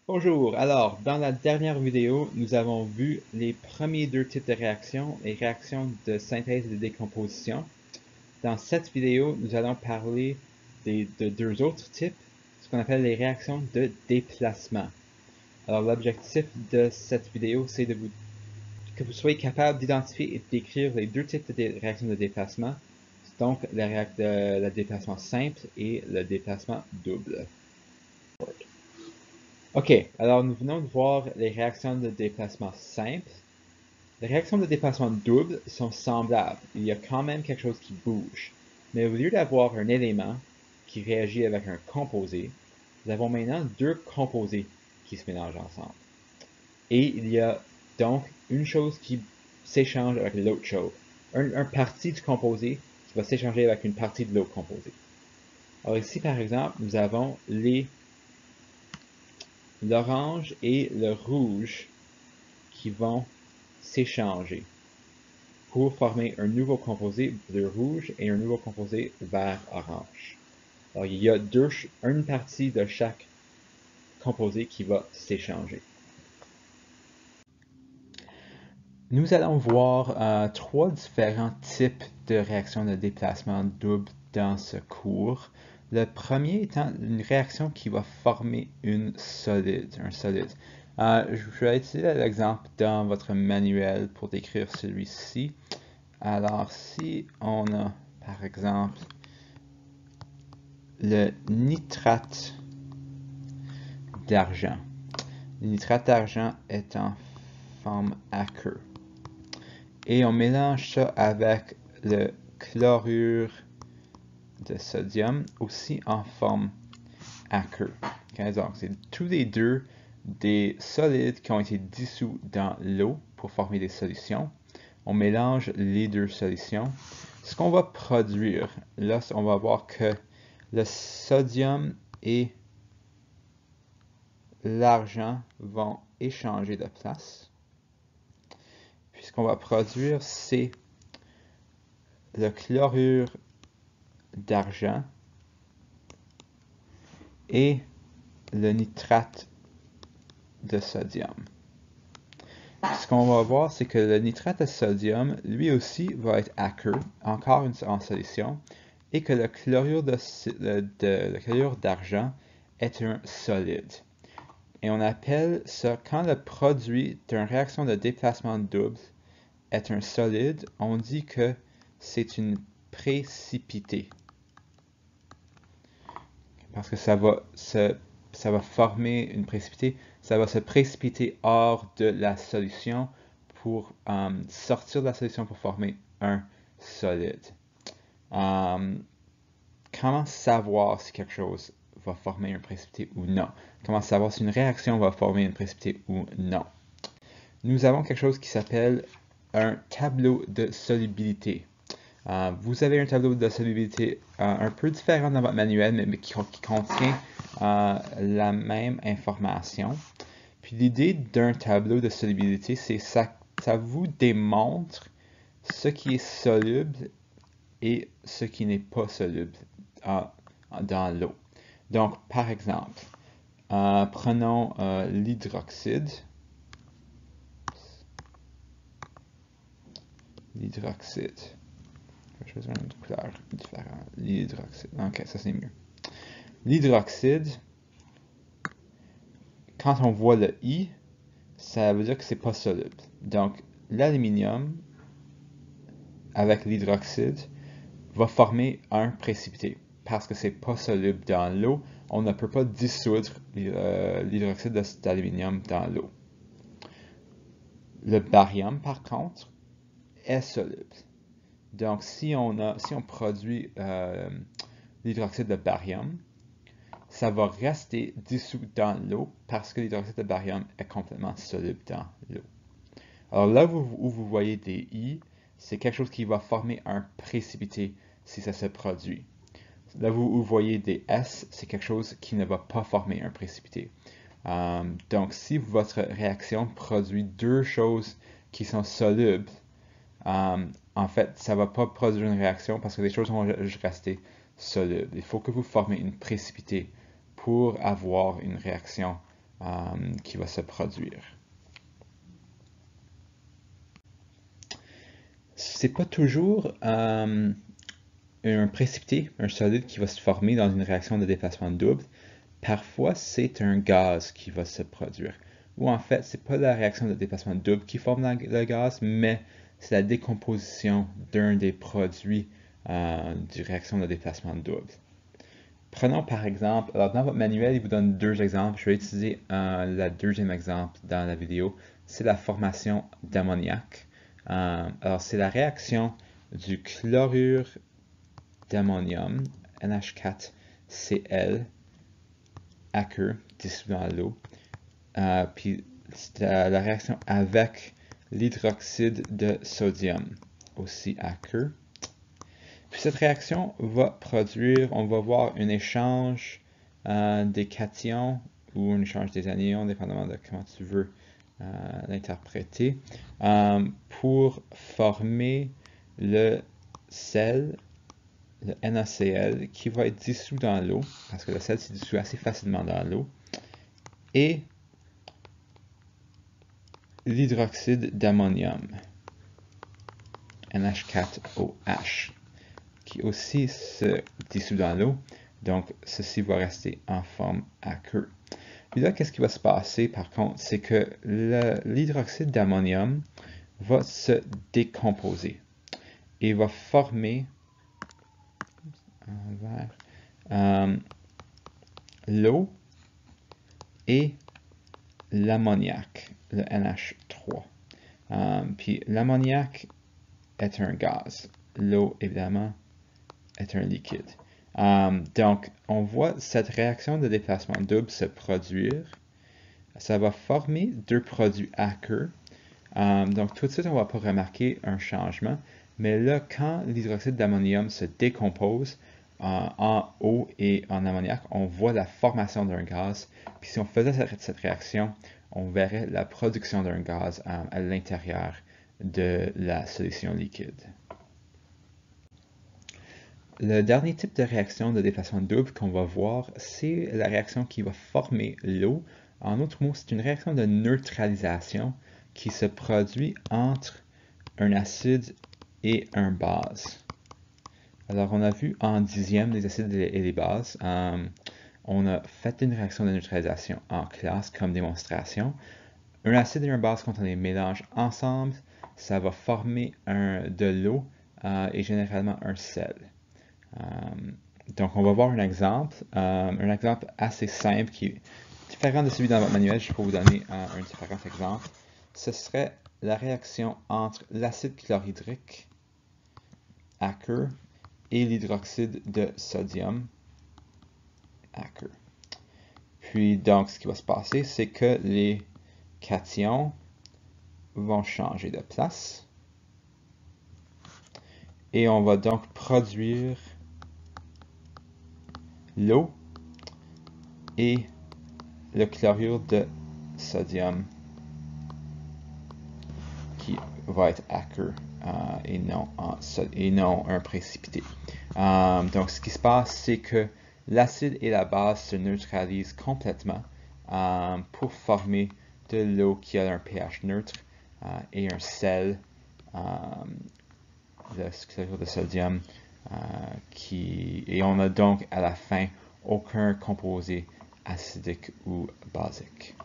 Bonjour, alors dans la dernière vidéo, nous avons vu les premiers deux types de réactions, les réactions de synthèse et de décomposition. Dans cette vidéo, nous allons parler de deux autres types, ce qu'on appelle les réactions de déplacement. Alors l'objectif de cette vidéo, c'est que vous soyez capable d'identifier et de décrire les deux types de réactions de déplacement, donc le déplacement simple et le déplacement double. Ok, alors nous venons de voir les réactions de déplacement simple. Les réactions de déplacement double sont semblables. Il y a quand même quelque chose qui bouge. Mais au lieu d'avoir un élément qui réagit avec un composé, nous avons maintenant deux composés qui se mélangent ensemble. Et il y a donc une chose qui s'échange avec l'autre chose. Un partie du composé qui va s'échanger avec une partie de l'autre composé. Alors ici, par exemple, nous avons l'orange et le rouge qui vont s'échanger pour former un nouveau composé bleu-rouge et un nouveau composé vert-orange. Alors, il y a une partie de chaque composé qui va s'échanger. Nous allons voir trois différents types de réactions de déplacement double dans ce cours. Le premier étant une réaction qui va former un solide. Je vais utiliser l'exemple dans votre manuel pour décrire celui-ci. Alors, si on a, par exemple, le nitrate d'argent. Le nitrate d'argent est en forme aqueuse. Et on mélange ça avec le chlorure de sodium, aussi en forme aqueuse. Okay, donc, c'est tous les deux des solides qui ont été dissous dans l'eau pour former des solutions. On mélange les deux solutions. Ce qu'on va produire, là, on va voir que le sodium et l'argent vont échanger de place. Puis ce qu'on va produire, c'est le chlorure d'argent et le nitrate de sodium. Ce qu'on va voir, c'est que le nitrate de sodium, lui aussi, va être aqueux, encore en solution, et que le chlorure d'argent est un solide. Et on appelle ça, quand le produit d'une réaction de déplacement double est un solide, on dit que c'est une précipité. Parce que ça va former une précipité, ça va se précipiter hors de la solution pour sortir de la solution pour former un solide. Comment savoir si quelque chose va former un précipité ou non? Comment savoir si une réaction va former une précipité ou non? Nous avons quelque chose qui s'appelle un tableau de solubilité. Vous avez un tableau de solubilité un peu différent dans votre manuel, mais qui contient la même information. Puis l'idée d'un tableau de solubilité, c'est ça vous démontre ce qui est soluble et ce qui n'est pas soluble dans l'eau. Donc, par exemple, prenons l'hydroxyde. L'hydroxyde. Je vais choisir une couleur différente. L'hydroxyde. Ok, ça c'est mieux. L'hydroxyde, quand on voit le I, ça veut dire que c'est pas soluble. Donc, l'aluminium, avec l'hydroxyde, va former un précipité. Parce que c'est pas soluble dans l'eau, on ne peut pas dissoudre l'hydroxyde d'aluminium dans l'eau. Le barium, par contre, est soluble. Donc, si on produit l'hydroxyde de barium, ça va rester dissous dans l'eau parce que l'hydroxyde de barium est complètement soluble dans l'eau. Alors là où vous voyez des I, c'est quelque chose qui va former un précipité si ça se produit. Là où vous voyez des S, c'est quelque chose qui ne va pas former un précipité. Donc si votre réaction produit deux choses qui sont solubles, en fait, ça ne va pas produire une réaction parce que les choses vont rester solubles. Il faut que vous formez une précipité pour avoir une réaction qui va se produire. C'est pas toujours un précipité, un solide qui va se former dans une réaction de déplacement double. Parfois, c'est un gaz qui va se produire. Ou en fait, c'est pas la réaction de déplacement double qui forme le gaz, mais c'est la décomposition d'un des produits du réaction de déplacement double. Prenons par exemple, alors dans votre manuel, il vous donne deux exemples. Je vais utiliser le deuxième exemple dans la vidéo. C'est la formation d'ammoniac. Alors, c'est la réaction du chlorure d'ammonium, NH4Cl, aqueux, dissous dans l'eau. Puis la réaction avec l'hydroxyde de sodium, aussi aqueux. Puis cette réaction va produire, on va voir un échange des cations ou un échange des anions, dépendamment de comment tu veux l'interpréter, pour former le sel, le NaCl, qui va être dissous dans l'eau, parce que le sel se dissout assez facilement dans l'eau, et l'hydroxyde d'ammonium, NH4OH, qui aussi se dissout dans l'eau, donc ceci va rester en forme aqueuse. Puis là, qu'est-ce qui va se passer par contre, c'est que l'hydroxyde d'ammonium va se décomposer et va former l'eau et l'ammoniac, le NH3. Puis l'ammoniac est un gaz, l'eau évidemment est un liquide. Donc, on voit cette réaction de déplacement double se produire. Ça va former deux produits aqueux. Donc, tout de suite, on ne va pas remarquer un changement. Mais là, quand l'hydroxyde d'ammonium se décompose en eau et en ammoniac, on voit la formation d'un gaz. Puis si on faisait cette réaction, on verrait la production d'un gaz à l'intérieur de la solution liquide. Le dernier type de réaction de déplacement double qu'on va voir, c'est la réaction qui va former l'eau. En d'autres mots, c'est une réaction de neutralisation qui se produit entre un acide et un base. Alors, on a vu en dixième les acides et les bases. On a fait une réaction de neutralisation en classe comme démonstration. Un acide et un base, quand on les mélange ensemble, ça va former de l'eau et généralement un sel. Donc, on va voir un exemple assez simple qui est différent de celui dans votre manuel. Je peux vous donner un différent exemple. Ce serait la réaction entre l'acide chlorhydrique aqueux et l'hydroxyde de sodium aqueux. Puis, donc, ce qui va se passer, c'est que les cations vont changer de place. Et on va donc produire l'eau et le chlorure de sodium qui va être aqueux et non un précipité. Donc ce qui se passe, c'est que l'acide et la base se neutralisent complètement pour former de l'eau qui a un pH neutre et un sel, le chlorure de sodium, et on a donc à la fin aucun composé acidique ou basique.